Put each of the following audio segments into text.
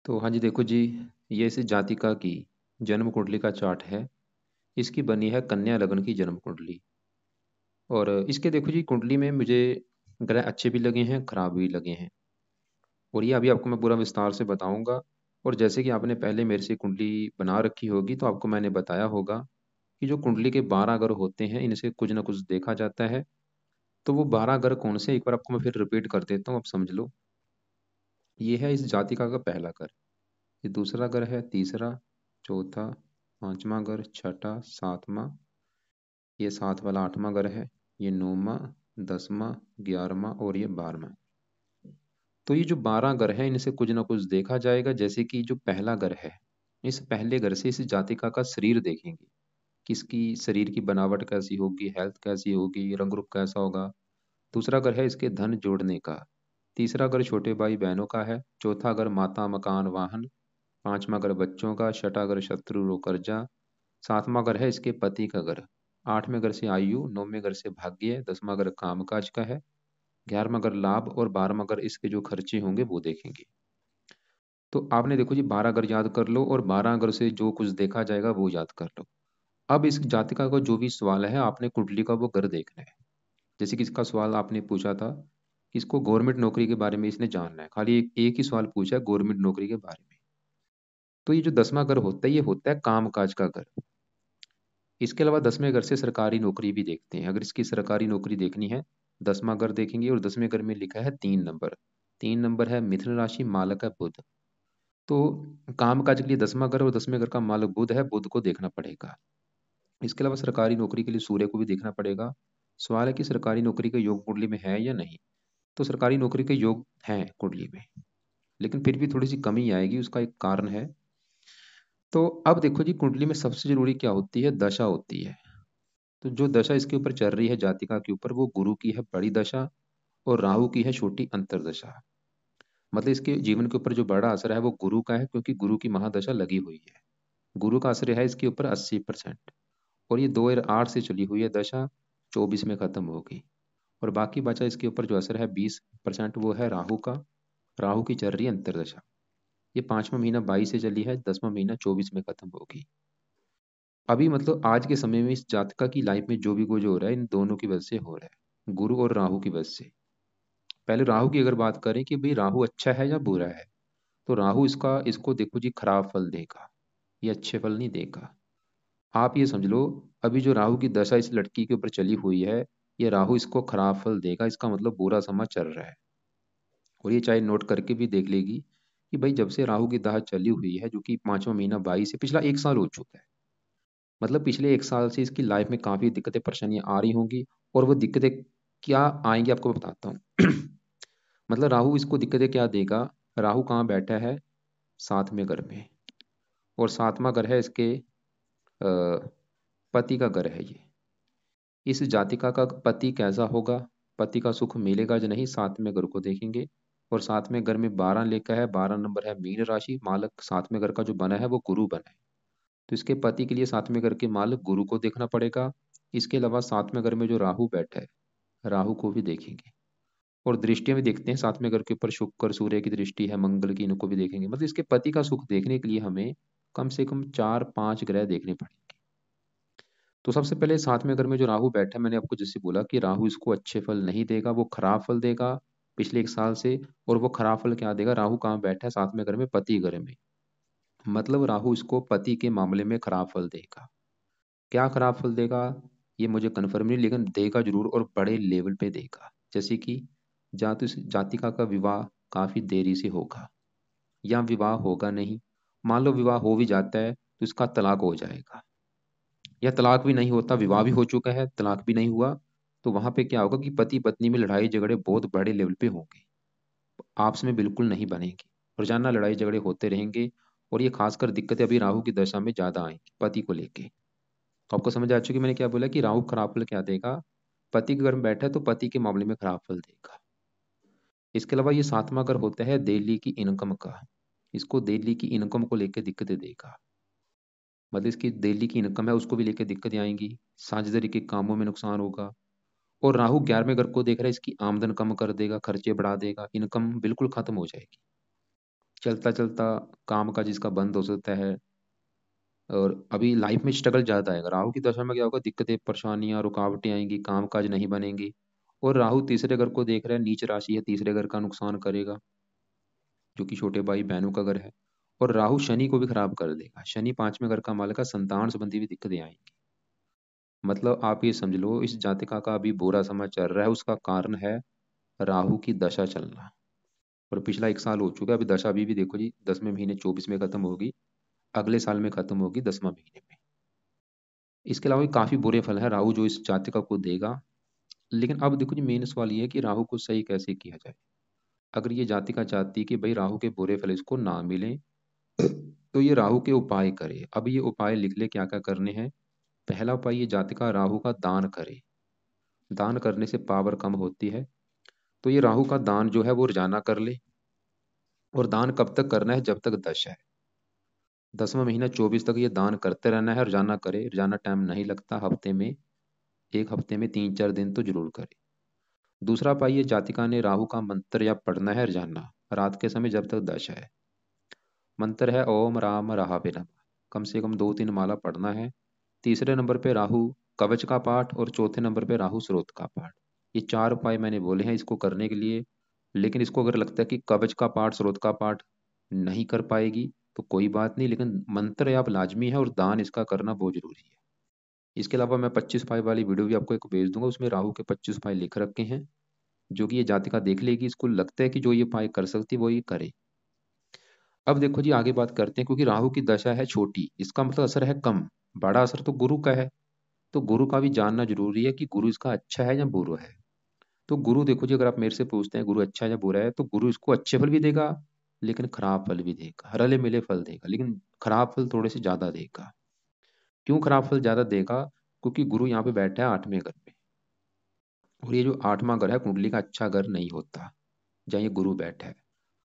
तो हाँ जी, देखो जी, ये इस जातिका की जन्म कुंडली का चार्ट है। इसकी बनी है कन्या लग्न की जन्म कुंडली। और इसके देखो जी, कुंडली में मुझे ग्रह अच्छे भी लगे हैं, खराब भी लगे हैं। और ये अभी आपको मैं पूरा विस्तार से बताऊंगा। और जैसे कि आपने पहले मेरे से कुंडली बना रखी होगी, तो आपको मैंने बताया होगा कि जो कुंडली के 12 ग्रह होते हैं, इनसे कुछ ना कुछ देखा जाता है। तो वो 12 ग्रह कौन से, एक बार आपको मैं फिर रिपीट कर देता हूँ, आप समझ लो। ये है इस जातिका का पहला घर, ये दूसरा घर है, तीसरा, चौथा, पांचवा घर, छठा, सातवां, ये सात वाला आठवां घर है, ये नौवां, दसवां, ग्यारहवां और ये 12वां। तो ये जो 12 घर है, इनसे कुछ ना कुछ देखा जाएगा। जैसे कि जो पहला घर है, इस पहले घर से इस जातिका का शरीर देखेंगे, किसकी शरीर की बनावट कैसी होगी, हेल्थ कैसी होगी, रंग रूप कैसा होगा। दूसरा घर है इसके धन जोड़ने का। तीसरा घर छोटे भाई बहनों का है। चौथा घर माता, मकान, वाहन। पांचवा घर बच्चों का। छठा घर शत्रु रो कर्जा। सातवां घर है इसके पति का घर। आठवें घर से आयु, नौवें घर से भाग्य, दसवां घर कामकाज का है। 11वां घर लाभ और 12वां घर इसके जो खर्चे होंगे वो देखेंगे। तो आपने देखो जी, 12 घर याद कर लो और 12 घर से जो कुछ देखा जाएगा वो याद कर लो। अब इस जातिका का जो भी सवाल है, आपने कुंडली का वो घर देखना है। जैसे कि इसका सवाल आपने पूछा था कि इसको गवर्नमेंट नौकरी के बारे में इसने जानना है, खाली एक ही सवाल पूछा है गवर्नमेंट नौकरी के बारे में। तो ये जो 10वां घर होता है, ये होता है कामकाज का घर। इसके अलावा 10वें घर से सरकारी नौकरी भी देखते हैं। अगर इसकी सरकारी नौकरी देखनी है, 10वां घर देखेंगे। और 10वें घर में लिखा है 3 नंबर। 3 नंबर है मिथुन राशि, मालक है बुध। तो काम काज के लिए 10वां घर और 10वें घर का मालक बुध है, बुध को देखना पड़ेगा। इसके अलावा सरकारी नौकरी के लिए सूर्य को भी देखना पड़ेगा। सवाल है कि सरकारी नौकरी के योग कुंडली में है या नहीं। तो सरकारी नौकरी के योग हैं कुंडली में, लेकिन फिर भी थोड़ी सी कमी आएगी, उसका एक कारण है। तो अब देखो जी, कुंडली में सबसे जरूरी क्या होती है, दशा होती है। तो जो दशा इसके ऊपर चल रही है जातिका के ऊपर, वो गुरु की है बड़ी दशा और राहु की है छोटी अंतरदशा। मतलब इसके जीवन के ऊपर जो बड़ा असर है वो गुरु का है, क्योंकि गुरु की महादशा लगी हुई है। गुरु का असर है इसके ऊपर 80%। और ये 2008 से चली हुई है दशा, 24 में खत्म होगी। और बाकी बचा इसके ऊपर जो असर है 20%, वो है राहु का। राहु की चल रही है अंतरदशा। ये 5वां महीना 22 से चली है, 10वां महीना 24 में खत्म होगी। अभी मतलब आज के समय में इस जातका की लाइफ में जो भी कुछ हो रहा है, इन दोनों की वजह से हो रहा है, गुरु और राहु की वजह से। पहले राहु की अगर बात करें कि भाई राहु अच्छा है या बुरा है, तो राहु इसको देखो जी, खराब फल देगा, ये अच्छे फल नहीं देगा। आप ये समझ लो, अभी जो राहु की दशा इस लड़की के ऊपर चली हुई है, ये राहु इसको खराब फल देगा, इसका मतलब बुरा समय चल रहा है। और ये चाहे नोट करके भी देख लेगी कि भाई जब से राहु की दशा चली हुई है, जो कि 5वां महीना 22 से पिछला 1 साल हो चुका है, मतलब पिछले 1 साल से इसकी लाइफ में काफी दिक्कतें परेशानियां आ रही होंगी। और वो दिक्कतें क्या आएंगी आपको मैं बताता हूँ। मतलब राहु इसको दिक्कतें क्या देगा। राहु कहाँ बैठा है, 7वें घर में। और 7वां घर है इसके पति का घर है ये। इस जातिका का पति कैसा होगा, पति का सुख मिलेगा या नहीं, 7वें घर को देखेंगे। और 7वें घर में 12 लेकर है, 12 नंबर है मीन राशि, मालक 7वें घर का जो बना है वो गुरु बना है। तो इसके पति के लिए 7वें घर के मालक गुरु को देखना पड़ेगा। इसके अलावा 7वें घर में जो राहु बैठा है, राहु को भी देखेंगे। और दृष्टियां भी देखते हैं 7वें घर के ऊपर, शुक्र सूर्य की दृष्टि है, मंगल की, इनको भी देखेंगे। मतलब इसके पति का सुख देखने के लिए हमें कम से कम 4-5 ग्रह देखने पड़ेंगे। तो सबसे पहले 7वें घर में जो राहु बैठा है, मैंने आपको जैसे बोला कि राहु इसको अच्छे फल नहीं देगा, वो खराब फल देगा पिछले 1 साल से। और वो खराब फल क्या देगा, राहु कहाँ बैठा है, 7वें घर में, पति घर में। मतलब राहु इसको पति के मामले में खराब फल देगा। क्या खराब फल देगा, ये मुझे कन्फर्म नहीं, लेकिन देगा जरूर और बड़े लेवल पे देगा। जैसे कि जातिका का विवाह काफी देरी से होगा, या विवाह होगा नहीं। मान लो विवाह हो भी जाता है तो इसका तलाक हो जाएगा, या तलाक भी नहीं होता, विवाह भी हो चुका है, तलाक भी नहीं हुआ। तो वहां पे क्या होगा कि पति पत्नी में लड़ाई झगड़े बहुत बड़े लेवल पे होंगे, आपस में बिल्कुल नहीं बनेंगे, रोजाना लड़ाई झगड़े होते रहेंगे। और ये खासकर दिक्कतें अभी राहु की दशा में ज्यादा आएंगी पति को लेके। तो आपको समझ आ चुकी, मैंने क्या बोला कि राहु खराब फल क्या देगा, पति के घर में बैठा है तो पति के मामले में खराब फल देगा। इसके अलावा ये 7वां घर होता है दिल्ली की इनकम का। इसको दिल्ली की इनकम को लेकर दिक्कतें देगा। मतलब इसकी दिल्ली की इनकम है, उसको भी लेकर दिक्कतें आएंगी, साझेदारी के कामों में नुकसान होगा। और राहु 11वें घर को देख रहा है, इसकी आमदन कम कर देगा, खर्चे बढ़ा देगा, इनकम बिल्कुल खत्म हो जाएगी। चलता चलता काम काज इसका बंद हो सकता है, और अभी लाइफ में स्ट्रगल ज़्यादा आएगा। राहु की दशा में क्या होगा, दिक्कतें परेशानियां रुकावटें आएंगी, काम काज नहीं बनेंगी। और राहु तीसरे घर को देख रहा है, नीच राशि है, तीसरे घर का नुकसान करेगा, जो कि छोटे भाई बहनों का घर है। और राहु शनि को भी खराब कर देगा, शनि पांचवें घर का मालिक है, संतान संबंधी भी दिक्कतें आएंगी। मतलब आप ये समझ लो, इस जातिका का अभी बुरा समय चल रहा है, उसका कारण है राहु की दशा चलना। और पिछला 1 साल हो चुका है, अभी दशा अभी भी देखो जी, 10वें महीने 24 में खत्म होगी, अगले साल में खत्म होगी 10वां महीने में। इसके अलावा भी काफी बुरे फल है राहु जो इस जातिका को देगा। लेकिन अब देखो जी, मेन सवाल ये है कि राहु को सही कैसे किया जाए। अगर ये जातिका चाहती है कि भाई राहु के बुरे फल इसको ना मिले, तो ये राहु के उपाय करे। अब ये उपाय लिख ले क्या क्या करने हैं। पहला उपाय, ये जातिका राहु का दान करे। दान करने से पावर कम होती है, तो ये राहु का दान जो है वो रोजाना कर ले। और दान कब तक करना है, जब तक दश है। 10वां महीना 24 तक ये दान करते रहना है, रोजाना करे, रोजाना टाइम नहीं लगता, हफ्ते में, एक हफ्ते में 3-4 दिन तो जरूर करे। दूसरा उपाय, ये जातिका ने राहु का मंत्र या पढ़ना है रोजाना, रात के समय जब तक दश है। मंत्र है ओम राम रहावे नमः, कम से कम 2-3 माला पढ़ना है। तीसरे नंबर पे राहु कवच का पाठ, और चौथे नंबर पे राहु स्रोत का पाठ। ये 4 उपाय मैंने बोले हैं इसको करने के लिए। लेकिन इसको अगर लगता है कि कवच का पाठ स्रोत का पाठ नहीं कर पाएगी, तो कोई बात नहीं, लेकिन मंत्र आप लाजमी है, और दान इसका करना बहुत जरूरी है। इसके अलावा मैं 25 उपाय वाली वीडियो भी आपको एक भेज दूंगा, उसमें राहु के 25 उपाय लिख रखे हैं, जो कि ये जातिका देख लेगी, इसको लगता है कि जो ये उपाय कर सकती है वो ये करे। अब देखो जी, आगे बात करते हैं, क्योंकि राहु की दशा है छोटी, इसका मतलब असर है कम। बड़ा असर तो गुरु का है। तो गुरु का भी जानना जरूरी है कि गुरु इसका अच्छा है या बुरा है। तो गुरु देखो जी, अगर आप मेरे से पूछते हैं गुरु अच्छा है या बुरा है, तो गुरु इसको अच्छे फल भी देगा, लेकिन खराब फल भी देगा, रले मिले फल देगा, लेकिन खराब फल थोड़े से ज्यादा देगा। क्यों खराब फल ज्यादा देगा, क्योंकि गुरु यहाँ पे बैठा है 8वें घर में। और ये जो 8वां घर है कुंडली का अच्छा घर नहीं होता, जहाँ ये गुरु बैठा है।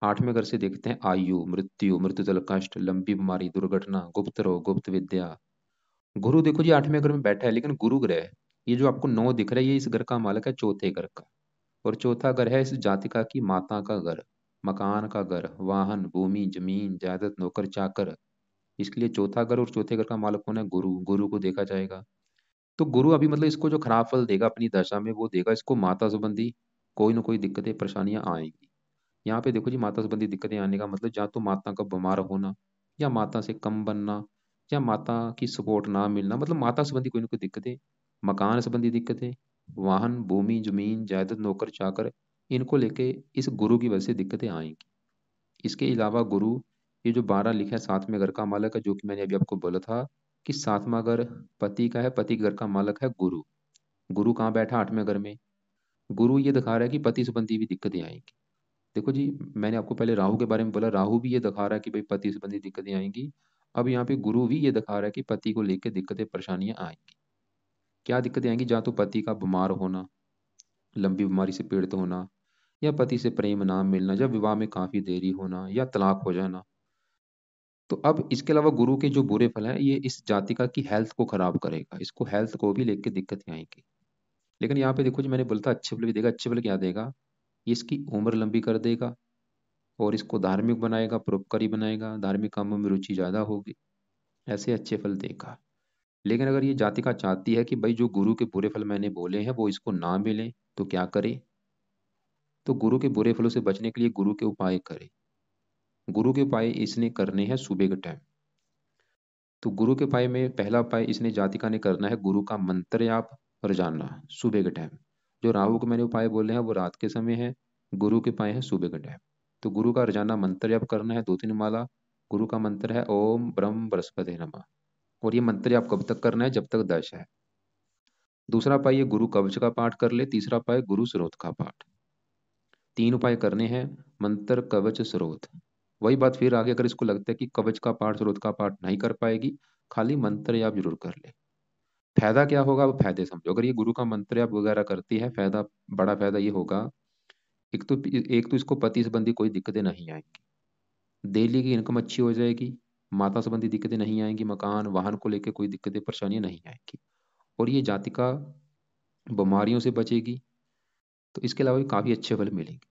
8वें घर से देखते हैं आयु, मृत्यु, मृत्युजल कष्ट, लंबी बीमारी, दुर्घटना, गुप्त रोग, गुप्त विद्या। गुरु देखो जी 8वें घर में बैठा है, लेकिन गुरु ग्रह, ये जो आपको 9 दिख रहा है, ये इस घर का मालिक है, चौथे घर का। और चौथा घर है इस जातिका की माता का घर, मकान का घर, वाहन, भूमि, जमीन, जायदाद, नौकर चाकर। इसके लिए चौथा घर और चौथे घर का मालिक कौन है, गुरु। गुरु को देखा जाएगा। तो गुरु अभी मतलब इसको जो खराब फल देगा अपनी दशा में, वो देगा इसको माता संबंधी कोई ना कोई दिक्कतें परेशानियां आएंगी। यहाँ पे देखो जी, माता संबंधी दिक्कतें आने का मतलब या तो माता का बीमार होना, या माता से कम बनना, या माता की सपोर्ट ना मिलना, मतलब माता संबंधी कोई ना कोई दिक्कतें। मकान संबंधी दिक्कतें, वाहन, भूमि, जमीन, जायदाद, नौकर चाकर, इनको लेके इस गुरु की वजह से दिक्कतें आएंगी। इसके अलावा गुरु, ये जो 12 लिखा है 7वें घर का मालक है, जो कि मैंने अभी आपको बोला था कि 7वां घर पति का है, पति के घर का मालक है गुरु। गुरु कहाँ बैठा, 8वें घर में। गुरु ये दिखा रहा है कि पति संबंधी भी दिक्कतें आएंगी। देखो जी, मैंने आपको पहले राहु के बारे में बोला, राहु भी ये दिखा रहा है कि भाई पति संबंधी दिक्कतें आएंगी। अब यहाँ पे गुरु भी ये दिखा रहा है कि पति को लेकर दिक्कतें परेशानियां आएंगी। क्या दिक्कतें आएंगी, जहाँ तो पति का बीमार होना, लंबी बीमारी से पीड़ित होना, या पति से प्रेम ना मिलना, या विवाह में काफी देरी होना, या तलाक हो जाना। तो अब इसके अलावा गुरु के जो बुरे फल हैं, ये इस जातिका की हेल्थ को खराब करेगा, इसको हेल्थ को भी लेके दिक्कतें आएंगी। लेकिन यहाँ पे देखो जी, मैंने बोला था अच्छे फल भी देगा। अच्छे फल क्या देगा, ये इसकी उम्र लंबी कर देगा, और इसको धार्मिक बनाएगा, परोपकारी बनाएगा, धार्मिक कामों में रुचि ज्यादा होगी, ऐसे अच्छे फल देगा। लेकिन अगर ये जातिका चाहती है कि भाई जो गुरु के बुरे फल मैंने बोले हैं वो इसको ना मिले, तो क्या करे। तो गुरु के बुरे फलों से बचने के लिए गुरु के उपाय करे। गुरु के उपाय इसने करने हैं सुबह के टाइम। तो गुरु के उपाय में पहला उपाय इसने जातिका ने करना है गुरु का मंत्र जाप रोजाना सुबह के टाइम। जो राहु को मैंने उपाय बोले हैं वो रात के समय है, गुरु के उपाय है सुबह के टाइम। तो गुरु का रोजाना मंत्र जाप करना है 2-3 माला। गुरु का मंत्र है ओम ब्रह्म बृहस्पति नमः। और ये मंत्र जाप कब तक करना है, जब तक दश है। दूसरा उपाय ये गुरु कवच का पाठ कर ले। तीसरा उपाय गुरु स्रोत का पाठ। 3 उपाय करने हैं, मंत्र कवच स्रोत। वही बात फिर आगे, अगर इसको लगता है कि कवच का पाठ स्रोत का पाठ नहीं कर पाएगी, खाली मंत्र जाप जरूर कर ले। फायदा क्या होगा, वो फायदे समझो। अगर ये गुरु का मंत्र जाप वगैरह करती है, फायदा, बड़ा फायदा ये होगा, एक तो इसको पति संबंधी कोई दिक्कतें नहीं आएंगी, डेली की इनकम अच्छी हो जाएगी, माता संबंधी दिक्कतें नहीं आएंगी, मकान वाहन को लेकर कोई दिक्कतें परेशानियां नहीं आएंगी, और ये जातिका बीमारियों से बचेगी। तो इसके अलावा भी काफी अच्छे फल मिलेंगे।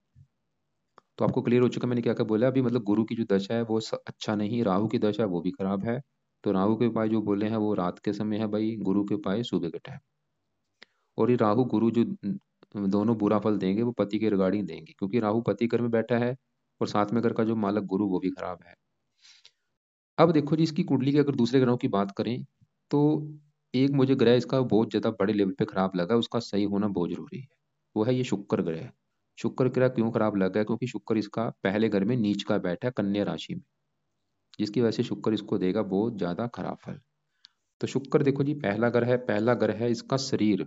तो आपको क्लियर हो चुका मैंने क्या क्या बोला अभी, मतलब गुरु की जो दशा है वो अच्छा नहीं, राहु की दशा वो भी खराब है। तो राहु के उपाय जो बोले हैं वो रात के समय है भाई, गुरु के उपाय सुबह के टाइम। और ये राहु गुरु जो दोनों बुरा फल देंगे वो पति के रिगार्डिंग देंगे, क्योंकि राहु पति घर में बैठा है और साथ में घर का जो मालक गुरु वो भी खराब है। अब देखो जी, इसकी कुंडली की अगर दूसरे ग्रहों की बात करें तो एक मुझे ग्रह इसका बहुत ज्यादा बड़े लेवल पे खराब लगा, उसका सही होना बहुत जरूरी है। वो है ये शुक्र ग्रह। शुक्र ग्रह क्यों खराब लगा है, क्योंकि शुक्र इसका पहले घर में नीच का बैठा है कन्या राशि में, जिसकी वजह से शुक्र इसको देगा बहुत ज्यादा खराब फल। तो शुक्र देखो जी पहला घर है, पहला घर है इसका शरीर।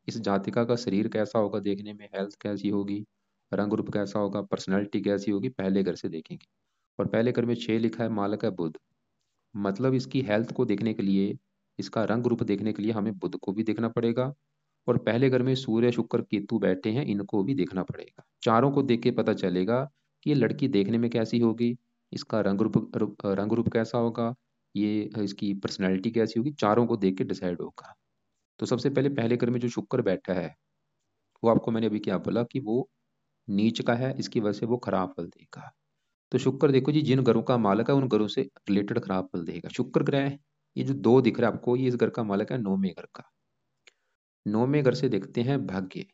इस जातिका का शरीर कैसा होगा देखने में, हेल्थ कैसी होगी, रंग रूप कैसा होगा, पर्सनैलिटी कैसी होगी, पहले घर से देखेंगे। और पहले घर में 6 लिखा है, मालक है बुध। मतलब इसकी हेल्थ को देखने के लिए, इसका रंग रूप देखने के लिए हमें बुध को भी देखना पड़ेगा। और पहले घर में सूर्य शुक्र केतु बैठे हैं, इनको भी देखना पड़ेगा। चारों को देख के पता चलेगा कि ये लड़की देखने में कैसी होगी, इसका रंग रूप कैसा होगा, ये इसकी पर्सनैलिटी कैसी होगी, चारों को देख के डिसाइड होगा। तो सबसे पहले पहले घर में जो शुक्र बैठा है वो आपको मैंने अभी क्या बोला कि वो नीच का है, इसकी वजह से वो खराब फल देगा। तो शुक्र देखो जी जिन ग्रहों का मालक है उन ग्रहों से रिलेटेड खराब फल देगा शुक्र ग्रह। ये जो दो दिख रहा है आपको, ये इस घर का मालक है नौवें घर का। नौवें घर से देखते हैं भाग्य।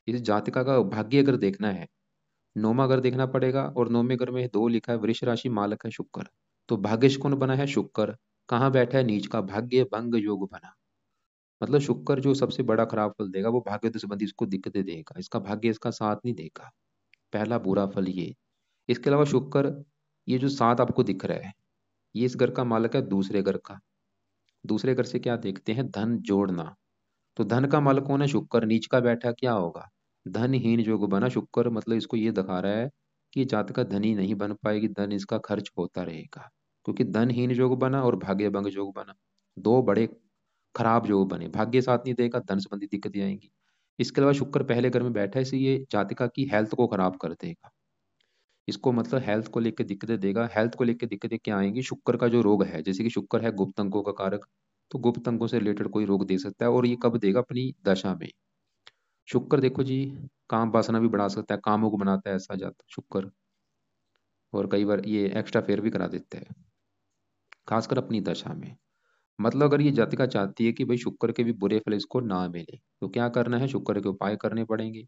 इस जातिका का भाग्य अगर देखना है, नौवां घर देखना पड़ेगा। और नौवें घर में दो लिखा है, वृष राशि, मालक है शुक्र। तो भाग्यश कौन बना है, शुक्र। कहाँ बैठा है, नीच का, भाग्य भंग योग बना। मतलब शुक्र जो सबसे बड़ा खराब फल देगा वो भाग्य संबंधी इसको दिक्कतें देगा, इसका भाग्य इसका साथ नहीं देगा। पहला बुरा फल ये। इसके अलावा शुक्र, ये जो सात आपको दिख रहा है, ये इस घर का मालक है दूसरे घर का। दूसरे घर से क्या देखते हैं, धन जोड़ना। तो धन का मालक कौन है, शुक्र। नीच का बैठा क्या होगा, धनहीन योग बना शुक्र। मतलब इसको ये दिखा रहा है कि ये जात का धनी नहीं बन पाएगी, धन इसका खर्च होता रहेगा। क्योंकि धनहीन योग बना और भाग्य भंग योग बना, दो बड़े खराब योग बने। भाग्य साथ नहीं देगा, धन संबंधी दिक्कतें आएंगी। इसके अलावा शुक्र पहले घर में बैठा है, इसलिए ये जातिका की हेल्थ को खराब कर देगा। इसको मतलब हेल्थ को लेकर दिक्कतें देगा। हेल्थ को लेकर दिक्कतें क्या आएंगी, शुक्र का जो रोग है, जैसे कि शुक्र है गुप्त अंगों का कारक, तो गुप्त अंगों से रिलेटेड कोई रोग दे सकता है। और ये कब देगा, अपनी दशा में। शुक्र देखो जी काम वासना भी बढ़ा सकता है, कामों को बनाता है ऐसा जाता शुक्र। और कई बार ये एक्स्ट्रा फेयर भी करा देता है, खासकर अपनी दशा में। मतलब अगर ये जातिका चाहती है कि भाई शुक्र के भी बुरे फल इसको ना मिले, तो क्या करना है, शुक्र के उपाय करने पड़ेंगे।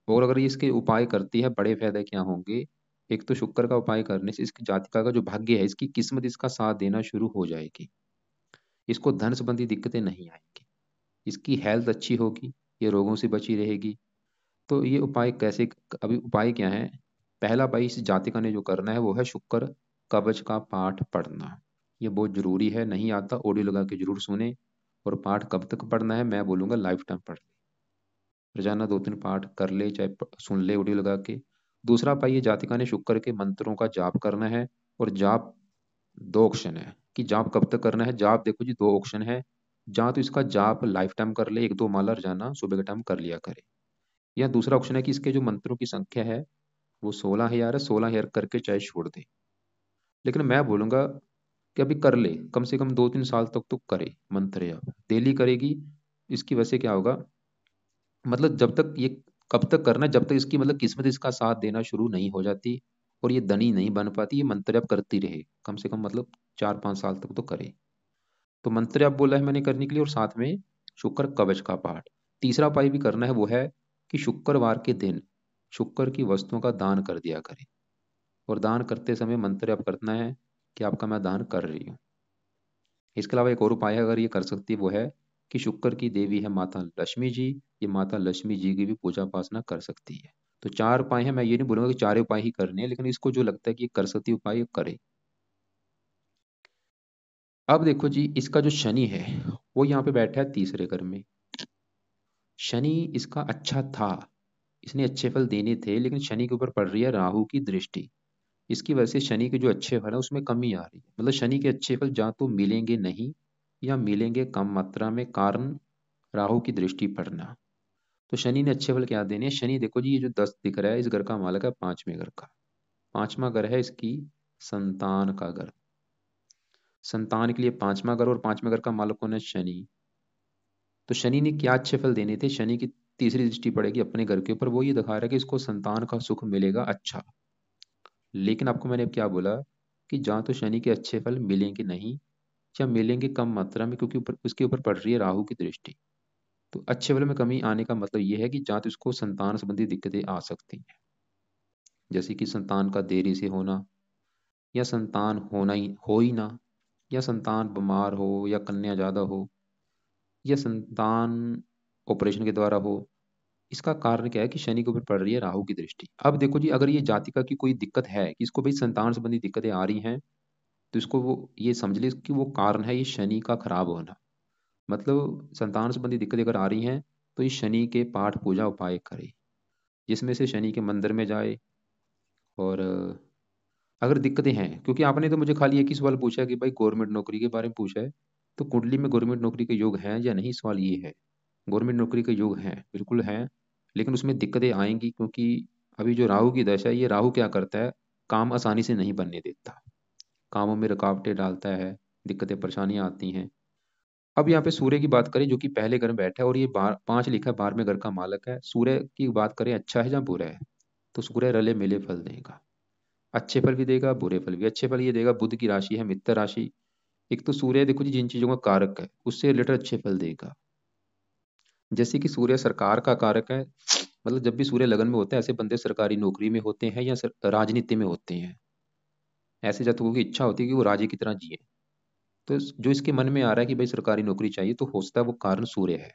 और अगर ये इसके उपाय करती है, बड़े फायदे क्या होंगे। एक तो शुक्र का उपाय करने से इसकी जातिका का जो भाग्य है, इसकी किस्मत इसका साथ देना शुरू हो जाएगी। इसको धन संबंधी दिक्कतें नहीं आएंगी, इसकी हेल्थ अच्छी होगी, ये रोगों से बची रहेगी। तो ये उपाय कैसे, अभी उपाय क्या है। पहला उपाय इस जातिका ने जो करना है वो है शुक्र कवच का पाठ पढ़ना। ये बहुत जरूरी है, नहीं आता ऑडियो लगा के जरूर सुने। और पाठ कब तक पढ़ना है, मैं बोलूंगा लाइफ टाइम पढ़। रोजाना 2-3 पाठ कर ले, चाहे सुन ले ऑडियो लगा के। दूसरा पाइए, जातिका ने शुक्र के मंत्रों का जाप करना है। और जाप दो ऑप्शन है कि जाप कब तक करना है। जाप देखो जी दो ऑप्शन है, जहाँ तो इसका जाप लाइफ टाइम कर ले, 1-2 माला रोजाना सुबह के टाइम कर लिया करे। या दूसरा ऑप्शन है कि इसके जो मंत्रों की संख्या है वो 16,000 है, 16,000 करके चाहे छोड़ दे। लेकिन मैं बोलूंगा कि अभी कर ले, कम से कम 2-3 साल तक तो करे मंत्र जाप, डेली करेगी। इसकी वजह से क्या होगा, मतलब जब तक ये, कब तक करना है, जब तक इसकी मतलब किस्मत इसका साथ देना शुरू नहीं हो जाती और ये धनी नहीं बन पाती, ये मंत्र जप करती रहे कम से कम, मतलब 4-5 साल तक तो करे। तो मंत्र जप बोला है मैंने करने के लिए, और साथ में शुक्र कवच का पाठ। तीसरा उपाय भी करना है, वो है कि शुक्रवार के दिन शुक्र की वस्तुओं का दान कर दिया करे। और दान करते समय मंत्र जप करना है कि आपका मैं दान कर रही हूँ। इसके अलावा एक और उपाय है, अगर ये कर सकती है, वो है कि शुक्र की देवी है माता लक्ष्मी जी, ये माता लक्ष्मी जी की भी पूजा उपासना कर सकती है। तो 4 उपाय हैं, मैं ये नहीं बोलूंगा कि 4 उपाय ही करने हैं, लेकिन इसको जो लगता है कि ये कर सकती है उपाय, ये करे। अब देखो जी इसका जो शनि है वो यहाँ पे बैठा है तीसरे घर में। शनि इसका अच्छा था, इसने अच्छे फल देने थे, लेकिन शनि के ऊपर पड़ रही है राहु की दृष्टि। इसकी वजह से शनि के जो अच्छे फल है उसमें कमी आ रही है। मतलब शनि के अच्छे फल या तो मिलेंगे नहीं, या मिलेंगे कम मात्रा में, कारण राहु की दृष्टि पड़ना। तो शनि ने अच्छे फल क्या देने हैं, शनि देखो जी ये जो 10 दिख रहा है, इस घर का मालक है पांचवें घर का। पांचवा घर है इसकी संतान का घर। संतान के लिए पांचवा घर, और पांचवें घर का मालक कौन है, शनि। तो शनि ने क्या अच्छे फल देने थे, शनि की तीसरी दृष्टि पड़ेगी अपने घर के ऊपर, वो ये दिखा रहा है कि इसको संतान का सुख मिलेगा अच्छा। लेकिन आपको मैंने अब क्या बोला कि जहाँ तो शनि के अच्छे फल मिलेंगे नहीं, या मिलेंगे कम मात्रा में, क्योंकि ऊपर उसके ऊपर पड़ रही है राहु की दृष्टि। तो अच्छे फल में कमी आने का मतलब ये है कि जहाँ तो इसको संतान संबंधी दिक्कतें आ सकती हैं, जैसे कि संतान का देरी से होना, या संतान होना ही ना, या संतान बीमार हो, या कन्या ज़्यादा हो, या संतान ऑपरेशन के द्वारा हो। इसका कारण क्या है कि शनि के ऊपर पड़ रही है राहु की दृष्टि। अब देखो जी, अगर ये जातिका की कोई दिक्कत है कि इसको भाई संतान संबंधी दिक्कतें आ रही हैं, तो इसको वो ये समझ ले कि वो कारण है ये शनि का खराब होना। मतलब संतान संबंधी दिक्कतें अगर आ रही हैं, तो ये शनि के पाठ पूजा उपाय करे, जिसमें से शनि के मंदिर में जाए। और अगर दिक्कतें हैं, क्योंकि आपने तो मुझे खाली एक ही सवाल पूछा कि भाई गवर्नमेंट नौकरी के बारे में पूछा है, तो कुंडली में गवर्नमेंट नौकरी के योग हैं या नहीं, सवाल ये है। गवर्नमेंट नौकरी के योग हैं, बिल्कुल हैं, लेकिन उसमें दिक्कतें आएंगी, क्योंकि अभी जो राहु की दशा है, ये राहु क्या करता है, काम आसानी से नहीं बनने देता, कामों में रुकावटें डालता है, दिक्कतें परेशानियां आती हैं। अब यहाँ पे सूर्य की बात करें, जो कि पहले घर में बैठा है, और ये बार पांच लिखा है, 12वें घर का मालक है। सूर्य की बात करें अच्छा है या बुरा है, तो सूर्य रले मिले फल देगा, अच्छे फल भी देगा, बुरे फल भी। अच्छे फल ये देगा, बुध की राशि है मित्र राशि। एक तो सूर्य देखो जी जिन चीजों का कारक है, उससे रिलेटेड अच्छे फल देगा। जैसे कि सूर्य सरकार का कारक है, मतलब जब भी सूर्य लगन में होता है, ऐसे बंदे सरकारी नौकरी में होते हैं या राजनीति में होते हैं। ऐसे जातकों की इच्छा होती है कि वो राजे की तरह जिए। तो जो इसके मन में आ रहा है कि भाई सरकारी नौकरी चाहिए, तो हो सकता है वो कारण सूर्य है।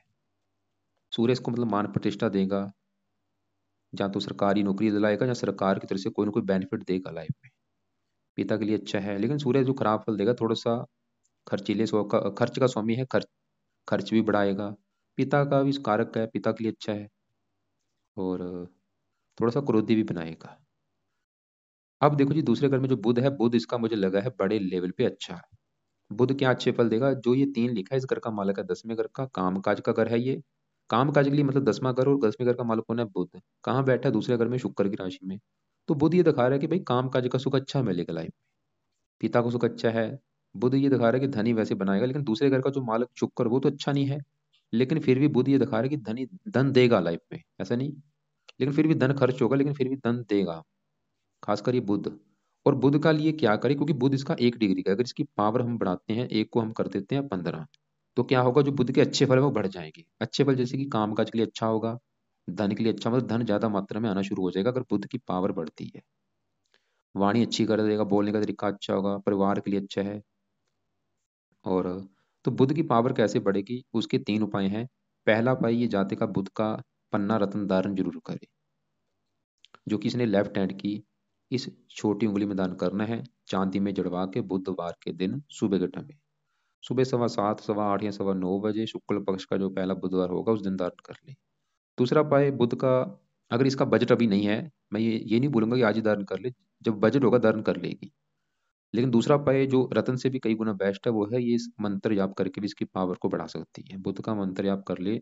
सूर्य इसको मतलब मान प्रतिष्ठा देगा, या तो सरकारी नौकरी दिलाएगा, या सरकार की तरफ से कोई ना कोई बेनिफिट देगा लाइफ में। पिता के लिए अच्छा है। लेकिन सूर्य जो खराब फल देगा, थोड़ा सा खर्चीले स्वभाव का, खर्च का स्वामी है, खर्च भी बढ़ाएगा। पिता का भी कारक है, पिता के लिए अच्छा है। और थोड़ा सा क्रोधी भी बनाएगा। अब देखो जी, दूसरे घर में जो बुध है, बुध इसका मुझे लगा है बड़े लेवल पे अच्छा है। बुध क्या अच्छे फल देगा, जो ये तीन लिखा है, इस घर का मालक है 10वें घर का, काम काज का घर है ये। काम काज के लिए मतलब 10वां घर, और 10वें घर का मालक कौन है, बुध। कहाँ बैठा है, दूसरे घर में, शुक्र की राशि में। तो बुध ये दिखा रहा है कि भाई काम काज का सुख अच्छा मिलेगा लाइफ में, पिता को सुख अच्छा है। बुध ये दिखा रहा है कि धनी वैसे बनाएगा, लेकिन दूसरे घर का जो मालक शुक्र, वो तो अच्छा नहीं है। लेकिन फिर भी बुध ये दिखा रहा है कि धनी धन देगा लाइफ में, ऐसा नहीं, लेकिन फिर भी धन खर्च होगा, लेकिन फिर भी धन देगा। खासकर ये बुध। और बुध का लिए क्या करें, क्योंकि बुध इसका 1 डिग्री का है, अगर इसकी पावर हम बढ़ाते हैं, एक को हम कर देते हैं 15, तो क्या होगा, जो बुध के अच्छे फल है वो बढ़ जाएंगे। अच्छे फल जैसे कि काम काज के लिए अच्छा होगा, धन के लिए अच्छा, मतलब धन ज्यादा मात्रा में आना शुरू हो जाएगा अगर बुध की पावर बढ़ती है। वाणी अच्छी कर देगा, बोलने का तरीका अच्छा होगा, परिवार के लिए अच्छा है। और तो बुध की पावर कैसे बढ़ेगी, उसके 3 उपाय हैं। पहला उपाय, ये जाते का बुध का पन्ना रत्न धारण जरूर करे, जो कि इसने लेफ्ट हैंड की इस छोटी उंगली में दान करना है, चांदी में जड़वा के, बुधवार के दिन सुबह के टाइम में, सुबह 7:15, 8:15 या 9:15 शुक्ल पक्ष का जो पहला बुधवार होगा, उस दिन दान कर ले। दूसरा उपाय बुध का, अगर इसका बजट अभी नहीं है, मैं ये नहीं बोलूंगा कि आज ही दान कर ले, जब बजट होगा दान कर लेगी। लेकिन दूसरा उपाय जो रतन से भी कई गुना बेस्ट है, वो है ये इस मंत्र जाप करके भी इसकी पावर को बढ़ा सकती है। बुध का मंत्र जाप कर ले,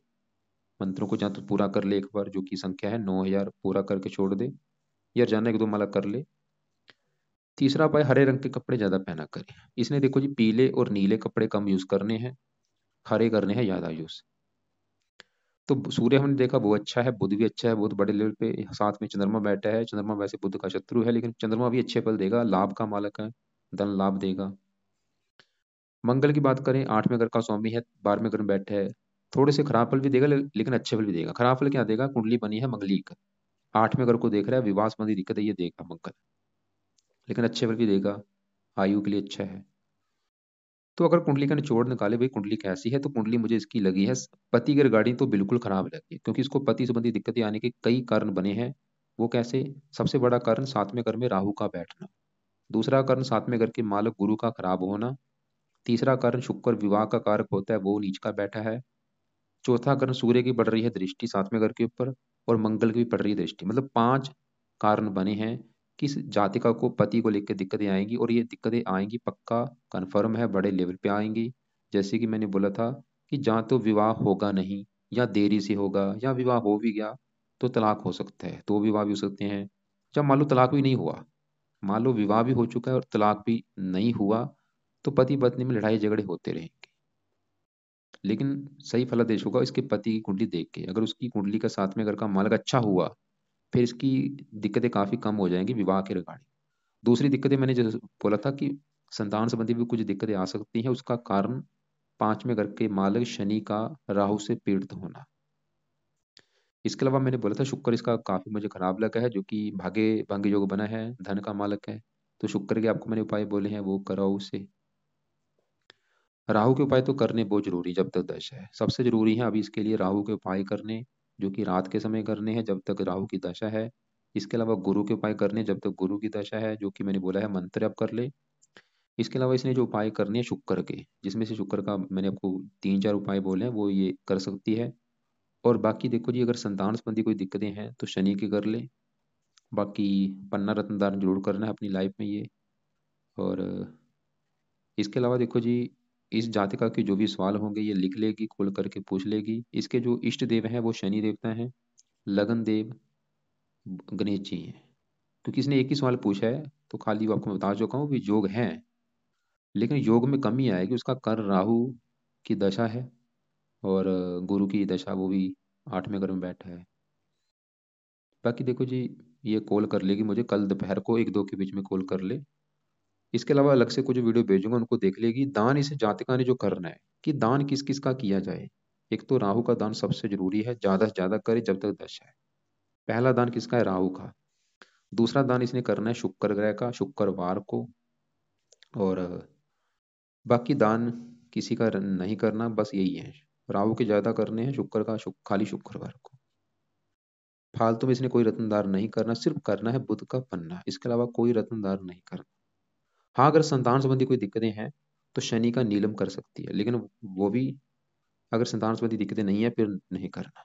मंत्रों को जहाँ तो पूरा कर ले एक बार, जो की संख्या है 9,000, पूरा करके छोड़ दे, या जाना 1-2 माला कर ले। तीसरा उपाय, हरे रंग के कपड़े ज्यादा पहना करें। इसने देखो जी, पीले और नीले कपड़े कम यूज करने हैं, हरे करने हैं ज्यादा यूज। तो सूर्य हमने देखा वो अच्छा है, बुध भी अच्छा है, बहुत बड़े लेवल पे। साथ में चंद्रमा बैठा है, चंद्रमा वैसे बुध का शत्रु है, लेकिन चंद्रमा भी अच्छे फल देगा, लाभ का मालक है, धन लाभ देगा। मंगल की बात करें, 8वें घर का स्वामी है, 12वें घर में बैठे है। थोड़े से खराब फल भी देगा, लेकिन अच्छे फल भी देगा। खराब फल क्या देगा, कुंडली बनी है मंगलिक, 8वें घर को देख रहा है, विवाह संबंधी दिक्कत है ये देगा मंगल, लेकिन अच्छे फल भी देगा, आयु के लिए अच्छा है। तो अगर कुंडली का निचोड़ निकाले भाई कुंडली कैसी है, तो कुंडली मुझे इसकी लगी है, पति की रिगार्डिंग तो बिल्कुल खराब लगी है, क्योंकि इसको पति संबंधी दिक्कतें आने के कई कारण बने हैं। वो कैसे, सबसे बड़ा कारण 7वें घर में राहु का बैठना। दूसरा कारण 7वें घर के मालक गुरु का खराब होना। तीसरा कारण शुक्र विवाह का कारक होता है, वो नीच का बैठा है। चौथा कारण सूर्य की पड़ रही है दृष्टि 7वें घर के ऊपर, और मंगल की भी पड़ रही है दृष्टि। मतलब 5 कारण बने हैं कि इस जातिका को पति को लेकर दिक्कतें आएंगी, और ये दिक्कतें आएंगी पक्का, कन्फर्म है, बड़े लेवल पे आएंगी। जैसे कि मैंने बोला था कि जहाँ तो विवाह होगा नहीं, या देरी से होगा, या विवाह हो भी गया तो तलाक हो सकता है, 2 विवाह भी हो सकते हैं। जब मान लो तलाक भी नहीं हुआ, मान लो विवाह भी हो चुका है और तलाक भी नहीं हुआ, तो पति पत्नी में लड़ाई झगड़े होते रहेंगे। लेकिन सही फलादेश होगा इसके पति की कुंडली देख के। अगर उसकी कुंडली का साथ में अगर का मालक अच्छा हुआ, फिर इसकी दिक्कतें काफ़ी कम हो जाएंगी विवाह के रिगार्डिंग। दूसरी दिक्कतें मैंने जैसे बोला था कि संतान संबंधी भी कुछ दिक्कतें आ सकती हैं, उसका कारण पांचवें घर के मालक शनि का राहु से पीड़ित होना। इसके अलावा मैंने बोला था शुक्र इसका काफी मुझे खराब लगा है, जो कि भागे भंग योग बना है, धन का मालक है। तो शुक्र के आपको मैंने उपाय बोले हैं वो कराओ उसे। राहु के उपाय तो करने बहुत जरूरी जब तक दशा है, सबसे जरूरी है अभी इसके लिए राहु के उपाय करने, जो कि रात के समय करने हैं जब तक राहु की दशा है। इसके अलावा गुरु के उपाय करने जब तक गुरु की दशा है, जो कि मैंने बोला है मंत्र आप कर ले। इसके अलावा इसने जो उपाय करने हैं शुक्र के, जिसमें से शुक्र का मैंने आपको तीन चार उपाय बोले हैं, वो ये कर सकती है। और बाकी देखो जी, अगर संतान संबंधी कोई दिक्कतें हैं तो शनि की कर ले। बाकी पन्ना रत्न दान जरूर करना है अपनी लाइफ में ये। और इसके अलावा देखो जी, इस जातिका के जो भी सवाल होंगे ये लिख लेगी, खोल करके पूछ लेगी। इसके जो इष्ट देव हैं वो शनि देवता हैं, लगन देव गणेश जी हैं। क्योंकि इसने एक ही सवाल पूछा है, तो खाली वो आपको मैं बता चुका हूँ भी योग है, लेकिन योग में कमी आएगी, उसका कर राहु की दशा है, और गुरु की दशा वो भी आठवें घर में बैठा है। बाकी देखो जी, ये कॉल कर लेगी मुझे कल दोपहर को 1-2 के बीच में कॉल कर ले। इसके अलावा अलग से कुछ वीडियो भेजूंगा, उनको देख लेगी। दान इसे जातिका ने जो करना है कि दान किस किस का किया जाए। एक तो राहु का दान सबसे जरूरी है, ज्यादा से ज्यादा करे जब तक दशा है। पहला दान किसका है? राहु का। दूसरा दान इसने करना है शुक्र ग्रह का, शुक्रवार को। और बाकी दान किसी का नहीं करना, बस यही है। राहु के ज्यादा करने हैं, शुक्र का खाली शुक्रवार को। फालतू में इसने कोई रत्नदार नहीं करना, सिर्फ करना है बुध का पन्ना, इसके अलावा कोई रत्नदार नहीं करना। हाँ, अगर संतान संबंधी कोई दिक्कतें हैं तो शनि का नीलम कर सकती है, लेकिन वो भी अगर संतान संबंधी दिक्कतें नहीं है फिर नहीं करना।